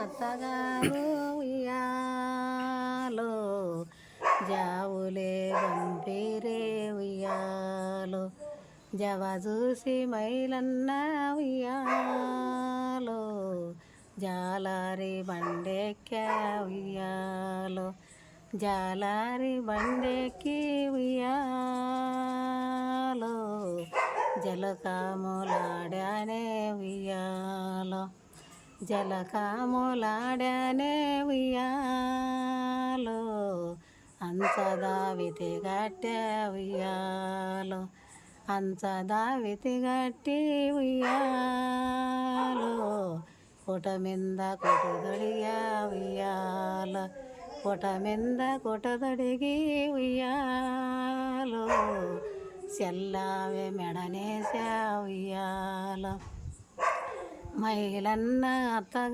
అత్తగారు ఉయ్యాలో జావులే పంపిరే ఉయ్యాలో జవ చూసి మైలన్న ఉయ్యాలో జాలారి బండెక్కా ఉయ్యాలో జాలారి బండెక్కి ఉయ్యాలో జలకాములాడానే ఉయ్యాలో జలకాములాడానే ఉయ్యాలో అంచదావితి గట్టె ఉయ్యాలో అంచదావితి గట్టి ఉయ్యాలో కొట మీద కొటదడిగా ఉయ్యాలో కొట మీద కొటదడిగి ఉయ్యాలో చెల్లావే మెడనేసా ఉయ్యాలో మైలన్న అత్తగా